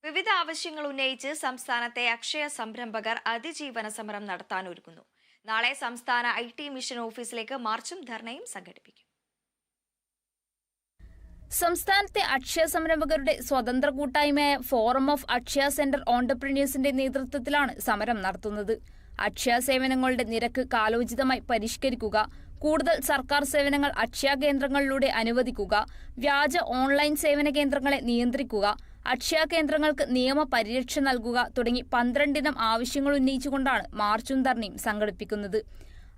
വിവിധ ആവശ്യങ്ങൾ ഉന്നയിച്ച് സംസ്ഥാനത്തെ അക്ഷയ സംരംഭകർ അതിജീവന സമരം നടത്താനൊരുങ്ങുന്നു. നാളെ സംസ്ഥാന IT മിഷൻ ഓഫീസിലേക്ക് മാർച്ചും ധർണയും സംഘടിപ്പിക്കും. സംസ്ഥാനത്തെ അക്ഷയ സംരംഭകരുടെ സ്വതന്ത്ര കൂട്ടായ്മയായ ഫോറം ഓഫ് അക്ഷയ സെന്റർ ഓൺടർപ്രന്യേഴ്സിന്റെ നേതൃത്വത്തിലാണ് സമരം നടത്തുന്നത്. അക്ഷയ സേവനങ്ങളുടെ നിരക്ക് കാലോചിതമായി പരിഷ്കരിക്കുക, കൂടുതൽ സർക്കാർ സേവനങ്ങൾ അക്ഷയ കേന്ദ്രങ്ങളിലൂടെ അനുവദിക്കുക, വ്യാജ ഓൺലൈൻ സേവന കേന്ദ്രങ്ങളെ നിയന്ത്രിക്കുക, അക്ഷയ കേന്ദ്രങ്ങൾക്ക് നിയമ പരിരക്ഷ നൽകുക തുടങ്ങി 12 ഇനം ആവശ്യങ്ങൾ ഉന്നയിച്ചുകൊണ്ടാണ് മാർച്ചും ധർണയും സംഘടിപ്പിക്കുന്നത്.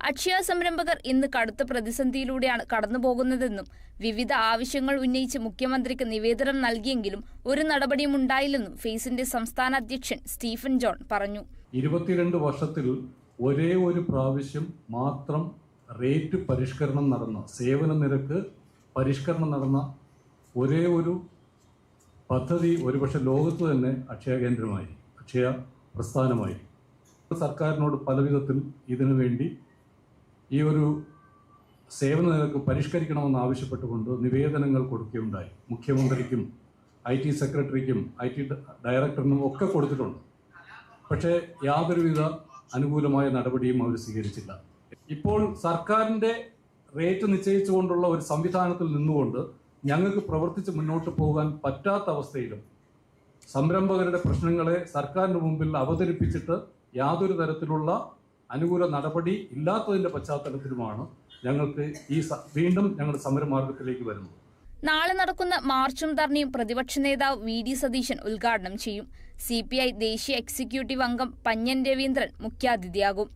അക്ഷയ സംരംഭകർ ഇന്ന് കടുത്ത പ്രതിസന്ധിയിലൂടെയാണ് കടന്നുപോകുന്നതെന്നും വിവിധ ആവശ്യങ്ങൾ ഉന്നയിച്ച് മുഖ്യമന്ത്രിക്ക് നിവേദനം നൽകിയെങ്കിലും ഒരു നടപടിയും ഉണ്ടായില്ലെന്നും ഫേസിന്റെ സംസ്ഥാന അധ്യക്ഷൻ സ്റ്റീഫൻ ജോൺ പറഞ്ഞു. 22 വർഷത്തിൽ ഒരേ ഒരു പ്രാവശ്യം മാത്രം റേറ്റ് പരിഷ്കരണം നടന്ന, സേവന നിരക്ക് പരിഷ്കരണം നടന്ന ഒരേ ഒരു പദ്ധതി ഒരുപക്ഷെ ലോകത്ത് തന്നെ അക്ഷയ കേന്ദ്രമായി, അക്ഷയ പ്രസ്ഥാനമായി. സർക്കാരിനോട് പലവിധത്തിൽ ഇതിനു വേണ്ടി ഈ ഒരു സേവന നിരക്ക് പരിഷ്കരിക്കണമെന്ന് ആവശ്യപ്പെട്ടുകൊണ്ട് നിവേദനങ്ങൾ കൊടുക്കുകയുണ്ടായി. മുഖ്യമന്ത്രിക്കും IT സെക്രട്ടറിക്കും IT ഡയറക്ടറിനും ഒക്കെ കൊടുത്തിട്ടുണ്ട്. പക്ഷേ യാതൊരുവിധ അനുകൂലമായ നടപടിയും അവർ സ്വീകരിച്ചില്ല. ഇപ്പോൾ സർക്കാരിൻ്റെ റേറ്റ് നിശ്ചയിച്ചുകൊണ്ടുള്ള ഒരു സംവിധാനത്തിൽ നിന്നുകൊണ്ട് ഞങ്ങൾക്ക് പ്രവർത്തിച്ച് മുന്നോട്ട് പോകാൻ പറ്റാത്ത അവസ്ഥയിലും സംരംഭകരുടെ പ്രശ്നങ്ങളെ സർക്കാരിന് മുമ്പിൽ അവതരിപ്പിച്ചിട്ട് യാതൊരു തരത്തിലുള്ള അനുകൂല നടപടി ഇല്ലാത്തതിന്റെ പശ്ചാത്തലത്തിലുമാണ് ഞങ്ങൾക്ക് വീണ്ടും ഞങ്ങളുടെ സമരമാർഗത്തിലേക്ക് വരുന്നത്. നാളെ നടക്കുന്ന മാർച്ചും ധർണയും പ്രതിപക്ഷ നേതാവ് VD സതീശൻ ഉദ്ഘാടനം ചെയ്യും. CPI ദേശീയ എക്സിക്യൂട്ടീവ് അംഗം പന്ന്യൻ രവീന്ദ്രൻ മുഖ്യാതിഥിയാകും.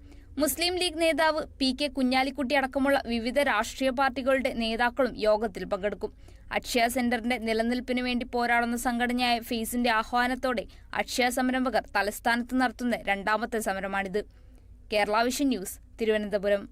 മുസ്ലിം ലീഗ് നേതാവ് PK കുഞ്ഞാലിക്കുട്ടി അടക്കമുള്ള വിവിധ രാഷ്ട്രീയ പാർട്ടികളുടെ നേതാക്കളും യോഗത്തിൽ പങ്കെടുക്കും. അക്ഷയ സെന്ററിന്റെ നിലനിൽപ്പിനു വേണ്ടി പോരാടുന്ന സംഘടനയായ ഫേസിന്റെ ആഹ്വാനത്തോടെ അക്ഷയ സംരംഭകർ തലസ്ഥാനത്ത് നടത്തുന്ന 2ാമത്തെ സമരമാണിത്. Kerala vision news, Thiruvananthapuram.